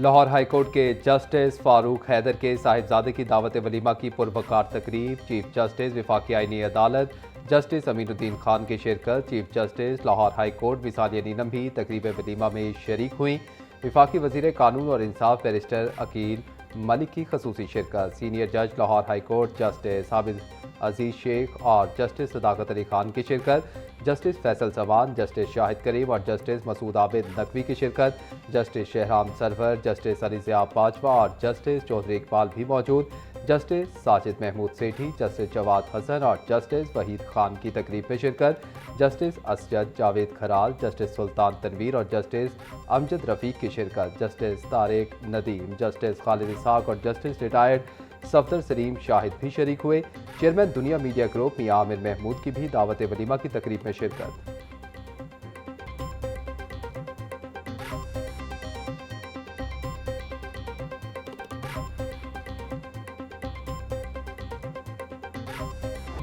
Lahore high court के justice Farooq Haider के साहिबजादे की दावत वलीमा की पुरवकार तकरीब। चीफ जस्टिस वफाकी आईनी अदालत जस्टिस अमीनुद्दीन खान की शिरकत। चीफ जस्टिस लाहौर हाईकोर्ट विसालिया नीलम भी तकरीब वलीमा में शरीक हुई। वफाकी वजीर कानून और इंसाफ बैरिस्टर अकील मलिक की खसूसी शिरकत। सीनियर जज लाहौर हाईकोर्ट जस्टिस आबिद अजीज शेख और जस्टिस सदाकत अली खान की शिरकत। जस्टिस फैसल सवान, जस्टिस शाहिद करीम और जस्टिस मसूद आबिद नकवी की शिरकत। जस्टिस शहराम सरवर, जस्टिस अली ज़िया बाजवा और जस्टिस चौधरी इकबाल भी मौजूद। जस्टिस साजिद महमूद सेठी, जस्टिस जवाद हसन और जस्टिस वहीद खान की तकरीब में शिरकत। जस्टिस असजद जावेद खराल, जस्टिस सुल्तान तनवीर और जस्टिस अमजद रफ़ीक की शिरकत। जस्टिस तारिक नदीम, जस्टिस खालिद इसहाक और जस्टिस रिटायर्ड सफदर सलीम शाहिद भी शरीक हुए। चेयरमैन दुनिया मीडिया ग्रुप मियां आमिर महमूद की भी दावत वलीमा की तकरीब में शिरकत।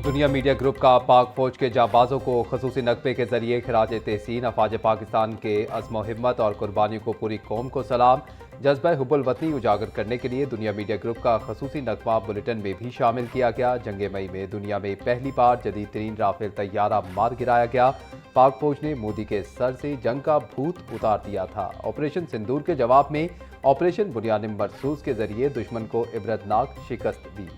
दुनिया मीडिया ग्रुप का पाक फौज के जाबाजों को खसूसी नकबे के जरिए खराज तहसीन। अफवाज पाकिस्तान के अज़्म हिम्मत और कुर्बानियों को पूरी कौम को सलाम। जज्बा हुब्बुल वतनी उजागर करने के लिए दुनिया मीडिया ग्रुप का खसूसी नकबा बुलेटिन में भी शामिल किया गया। जंग मई में दुनिया में पहली बार जदीद तरीन राफेल तैयारा मार गिराया गया। पाक फौज ने मोदी के सर से जंग का भूत उतार दिया था। ऑपरेशन सिंदूर के जवाब में ऑपरेशन बुनियाद मरसूस के जरिए दुश्मन को इबरतनाक शिकस्त दी।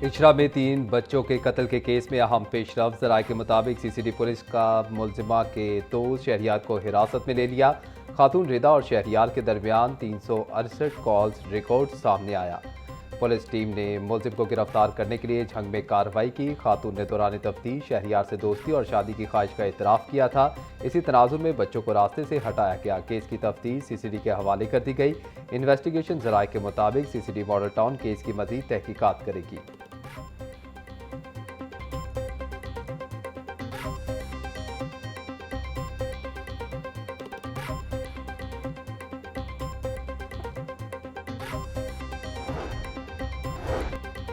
इचरा में 3 बच्चों के कत्ल के केस में अहम पेशरफ। ज़राए के मुताबिक सीसीडी पुलिस का मुलजिमा के दोस्त शहरियार को हिरासत में ले लिया। खातून रिदा और शहरियार के दरमियान 368 कॉल्स रिकॉर्ड सामने आया। पुलिस टीम ने मुलजिम को गिरफ्तार करने के लिए झंग में कार्रवाई की। खातून ने दौरान तफ्तीश शहरियार से दोस्ती और शादी की ख्वाहिश का इतराफ़ किया था। इसी तनाजुर में बच्चों को रास्ते से हटाया गया। केस की तफ्तीश सीसीडी के हवाले कर दी गई। इन्वेस्टिगेशन ज़राए के मुताबिक सीसीडी मॉडल टाउन केस की मज़ीद तहकीकात करेगी।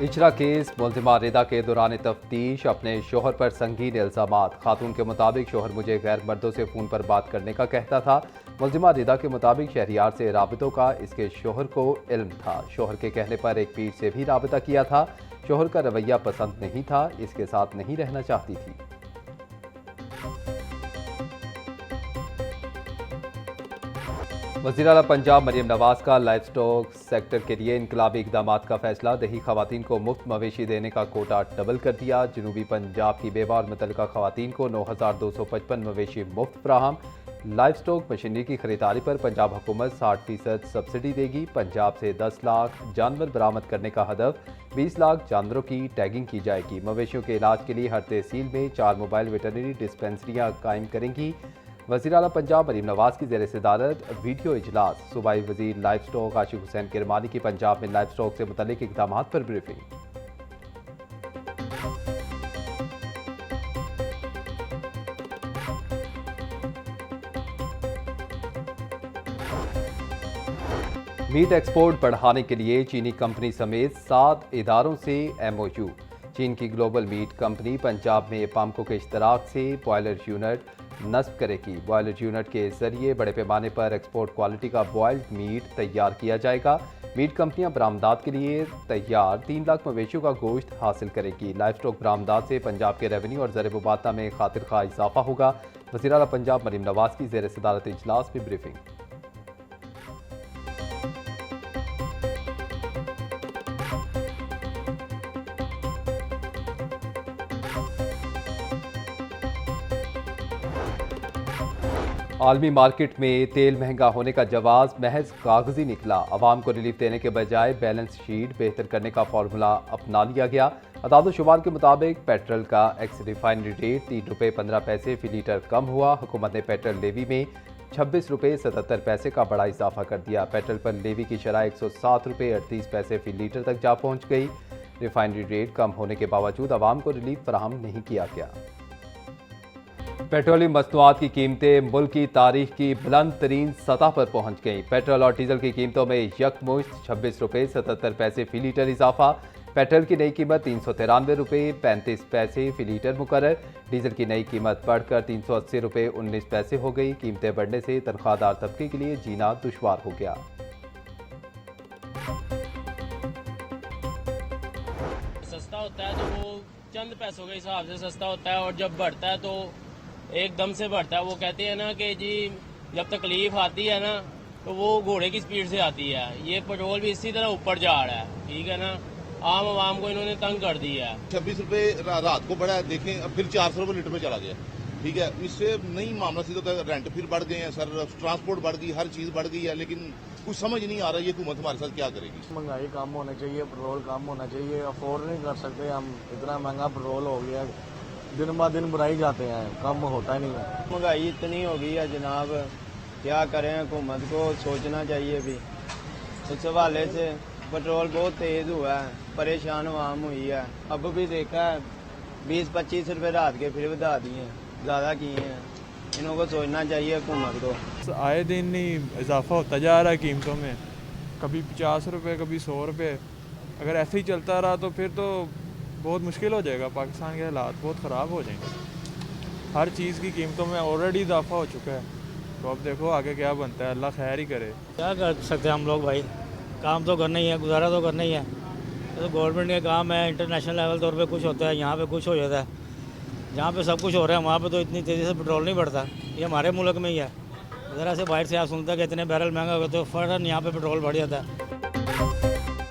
इचरा केस मुलजिमा रिदा के दौरान तफ्तीश अपने शोहर पर संगीन इल्ज़ामात। खातून के मुताबिक शोहर मुझे गैर मर्दों से फ़ोन पर बात करने का कहता था। मुलजिमा रिदा के मुताबिक शहरियार से राबितों का इसके शोहर को इल्म था। शोहर के कहने पर एक पीर से भी राबिता किया था। शोहर का रवैया पसंद नहीं था, इसके साथ नहीं रहना चाहती थी। वज़ीर आला पंजाब मरियम नवाज का लाइफ स्टॉक सेक्टर के लिए इनकलाबी इकदाम का फैसला। दही खवातीन को मुफ्त मवेशी देने का कोटा डबल कर दिया। जनूबी पंजाब की बेवा और मुतल्लिका खवातीन को 9,255 मवेशी मुफ्त फराहम। लाइफ स्टॉक मशीनरी की खरीदारी पर पंजाब हुकूमत 60% सब्सिडी देगी। पंजाब से 10 लाख जानवर बरामद करने का हदफ। 20 लाख जानवरों की टैगिंग की जाएगी। मवेशियों के इलाज के लिए हर तहसील में 4 मोबाइल वेटरनरी डिस्पेंसरियाँ कायम करेंगी। वज़ीर आला पंजाब मरीम नवाज की ज़ेर सदारत वीडियो इजलास। सूबाई वज़ीर लाइफ स्टॉक आशिक हुसैन किरमानी की पंजाब में लाइफ स्टॉक से मुतल्लिक इक़दामात पर ब्रीफिंग। मीट एक्सपोर्ट बढ़ाने के लिए चीनी कंपनी समेत 7 इदारों से MOU। चीन की ग्लोबल मीट कंपनी पंजाब में पामको के इश्तराक से बॉयलर यूनिट नस्ब करेगी। बॉयलर यूनिट के जरिए बड़े पैमाने पर एक्सपोर्ट क्वालिटी का बॉयल्ड मीट तैयार किया जाएगा। मीट कंपनियां बरामदात के लिए तैयार 3 लाख मवेशियों का गोश्त हासिल करेगी। लाइफ स्टॉक बरामदात से पंजाब के रेवेन्यू और ज़र मुबादला में खातिर खा इजाफा होगा। वज़ीर आला पंजाब मरीम नवाज की ज़ेर सदारत इजलास में ब्रीफिंग। आलमी मार्केट में तेल महंगा होने का जवाब महज कागजी निकला। अवाम को रिलीफ देने के बजाय बैलेंस शीट बेहतर करने का फार्मूला अपना लिया गया। अदाद शुमार के मुताबिक पेट्रोल का एक्स रिफाइनरी रेट 3 रुपये 15 पैसे फी लीटर कम हुआ। हुकूमत ने पेट्रोल लेवी में 26 रुपये 77 पैसे का बड़ा इजाफा कर दिया। पेट्रोल पर लेवी की शरह 107 रुपये 38 पैसे फी लीटर तक जा पहुँच गई। रिफाइनरी रेट कम होने के बावजूद अवाम को रिलीफ फराहम नहीं किया गया। पेट्रोलियम मसनूआत की कीमतें मुल्क की तारीख की बुलंद तरीन सतह पर पहुंच गईं। पेट्रोल और डीजल की कीमतों में यकमुश्त 26 रुपये 77 पैसे फी लीटर इजाफा। पेट्रोल की नई कीमत 393 रुपये 35 पैसे फी लीटर मुकर्रर। डीजल की नई कीमत बढ़कर 380 रुपये 19 पैसे हो गई। कीमतें बढ़ने से तनख्वाहदार तबके के लिए जीना दुश्वार हो गया। सस्ता होता है तो वो चंद पैसों के हिसाब से सस्ता होता है, और जब बढ़ता है तो एकदम से बढ़ता है। वो कहते हैं ना कि जी जब तकलीफ आती है ना तो वो घोड़े की स्पीड से आती है। ये पेट्रोल भी इसी तरह ऊपर जा रहा है, ठीक है ना। आम आवाम को इन्होंने तंग कर दिया है। 26 रुपए रात को बढ़ा है, देखें अब फिर 400 रुपए लीटर में चला गया, ठीक है। इससे नहीं मामला सीधा होता है, रेंट फिर बढ़ गए हैं सर, ट्रांसपोर्ट बढ़ गई, हर चीज बढ़ गई है, लेकिन कुछ समझ नहीं आ रहा ये हुकूमत हमारे साथ क्या करेगी। महंगाई कम होना चाहिए, पेट्रोल कम होना चाहिए। अफोर्ड नहीं कर सकते हम, इतना महंगा पेट्रोल हो गया, दिन ब दिन बढ़ाई जाते हैं, कम होता ही नहीं है। महंगाई इतनी हो गई है जनाब, क्या करें, हुकूमत को सोचना चाहिए भी। उस हवाले से पेट्रोल बहुत तेज हुआ है, परेशान आवाम हुई है। अब भी देखा है 20-25 रुपए रात के फिर बढ़ा दिए, ज़्यादा किए हैं। इन्हों को सोचना चाहिए हुकूमत को। आए दिन ही इजाफा होता जा रहा है कीमतों में, कभी 50 रुपये कभी 100 रुपये। अगर ऐसे ही चलता रहा तो फिर तो बहुत मुश्किल हो जाएगा, पाकिस्तान के हालात बहुत ख़राब हो जाएंगे। हर चीज़ की कीमतों में ऑलरेडी इजाफा हो चुका है, तो अब देखो आगे क्या बनता है, अल्लाह खैर ही करे। क्या कर सकते हैं हम लोग भाई, काम तो करना ही है, गुजारा तो करना ही है। तो गवर्नमेंट का काम है, इंटरनेशनल लेवल तौर पे कुछ होता है, यहाँ पे कुछ हो जाता है। जहाँ पे सब कुछ हो रहा है वहाँ पे तो इतनी तेज़ी से पेट्रोल नहीं बढ़ता। ये हमारे मुल्क में ही है। ज़रा से बाहर से आप सुनते हैं कि इतने बैरल महंगा हो गए तो फ़ौरन यहाँ पे पेट्रोल बढ़ जाता है।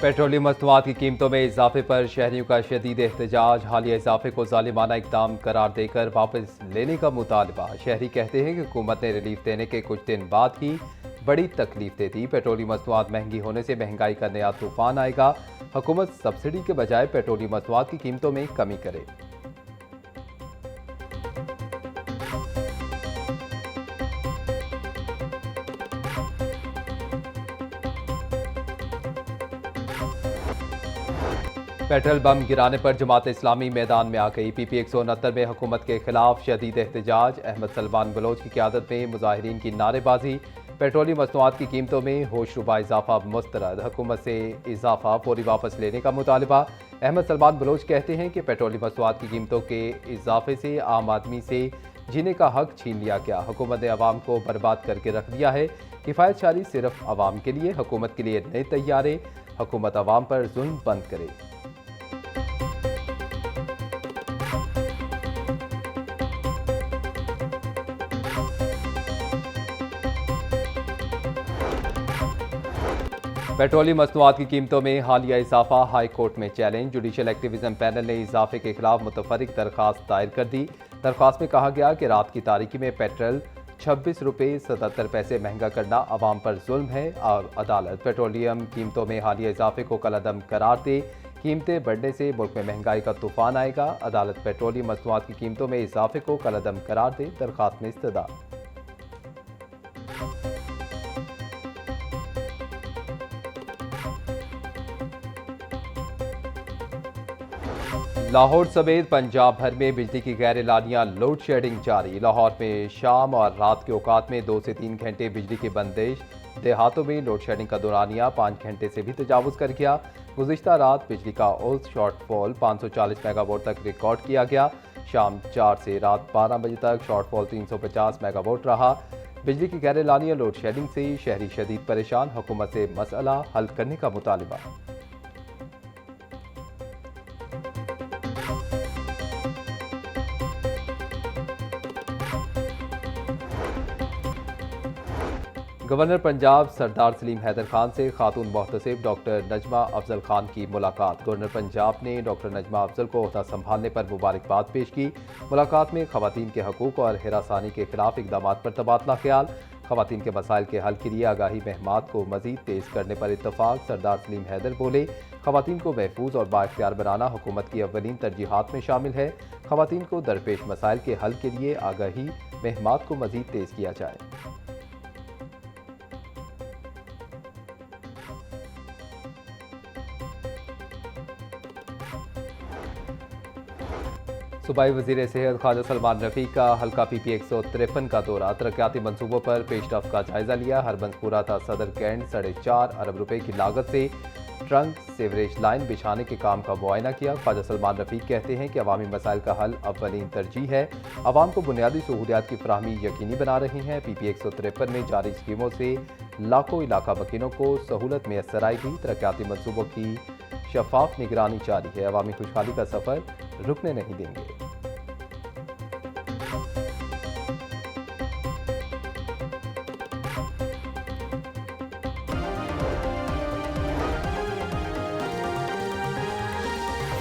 पेट्रोलियम मसनूआत की कीमतों में इजाफे पर शहरियों का शदीद एहतजाज। हालिया इजाफे को जालिमाना इक़दाम करार देकर वापस लेने का मुतालबा। शहरी कहते हैं कि हुकूमत ने रिलीफ देने के कुछ दिन बाद ही बड़ी तकलीफ दे दी। पेट्रोलियम मसनूआत महंगी होने से महंगाई का नया तूफान आएगा। हुकूमत सब्सिडी के बजाय पेट्रोलियम मसनूआत की कीमतों में कमी करे। पेट्रोल बम गिराने पर जमात इस्लामी मैदान में आ गई। पीपी 169 में हुकूमत के खिलाफ शदीद एहतजाज। अहमद सलमान बलोच की क़यादत में मुजाहिरीन की नारेबाजी। पेट्रोलियम मसनूआत की कीमतों में होशरुबा इजाफा मुस्तरद। हुकूमत से इजाफा फौरी वापस लेने का मुतालबा। अहमद सलमान बलोच कहते हैं कि पेट्रोलियम मसनूआत की कीमतों के इजाफे से आम आदमी से जीने का हक छीन लिया गया। हुकूमत ने अवाम को बर्बाद करके रख दिया है। किफ़ायत शारी सिर्फ अवाम के लिए, हुकूमत के लिए नए तैयारे। हुकूमत अवाम पर जुल्म बंद करे। पेट्रोलियम मसनूआत की कीमतों में हालिया इजाफा हाई कोर्ट में चैलेंज। जुडिशल एक्टिविज्म पैनल ने इजाफे के खिलाफ मुतफर्रिक दरख्वास्त दायर कर दी। दरख्वास्त में कहा गया कि रात की तारीकी में पेट्रोल 26 रुपये 77 पैसे महंगा करना अवाम पर जुल्म है और अदालत पेट्रोलियम कीमतों में हालिया इजाफे को कलअदम करार दे। कीमतें बढ़ने से मुल्क में महंगाई का तूफान आएगा। अदालत पेट्रोलियम मसनूआत की कीमतों में इजाफे को कलअदम करार दे। दरख्वास्त में इस्तदा। लाहौर समेत पंजाब भर में बिजली की गैर एलानिया लोड शेडिंग जारी। लाहौर में शाम और रात के औकात में 2 से 3 घंटे बिजली की बंदिश। देहातों में लोड शेडिंग का दौरानिया 5 घंटे से भी तजावुज़ कर गया। गुज़िश्ता रात बिजली का औसत शॉर्टफॉल 540 मेगावाट तक रिकॉर्ड किया गया। शाम 4 से रात 12 बजे तक शॉर्टफॉल 350 मेगावाट रहा। बिजली की गैर एलानिया लोड शेडिंग से शहरी शदीद परेशान। हुकूमत से मसला हल करने का मुतालबा। गवर्नर पंजाब सरदार सलीम हैदर खान से खातून मोहतसिब डॉक्टर नजमा अफजल खान की मुलाकात। गवर्नर पंजाब ने डॉक्टर नजमा अफजल को ओहदा संभालने पर मुबारकबाद पेश की। मुलाकात में खवातीन के हकूक और हिरासानी के खिलाफ इकदाम पर तबादला ख्याल। खवातीन के मसाइल के हल के लिए आगाही महमात को मजीद तेज करने पर इत्तफाक। सरदार सलीम हैदर बोले, खवातीन को महफूज और बाइख्तियार बनाना हुकूमत की अव्वलीन तरजीहात में शामिल है। खवातीन को दरपेश मसाइल के हल के लिए आगाही महमात को मजीद तेज किया जाए। सूबाई वज़ीर सेहत ख्वाजा सलमान रफ़ी का हल्का PP 153 का दौरा। तरक्याती मनसूबों पर पेशरफ का जायजा लिया। हरबंसपुरा था सदर कैंट 4.5 अरब रुपए की लागत से ट्रंक सीवरेज लाइन बिछाने के काम का मुआयना किया। ख्वाजा सलमान रफीक कहते हैं कि अवामी मसाइल का हल अव्वलीन तरजीह है। अवाम को बुनियादी सहूलियात की फराहमी यकीनी बना रहे हैं। PP 153 में जारी स्कीमों से लाखों इलाका वकीलों को सहूलत मैसर आएगी। तरक्याती मनसूबों की शफाफ निगरानी जारी है। अवामी खुशहाली का सफर रुकने नहीं देंगे।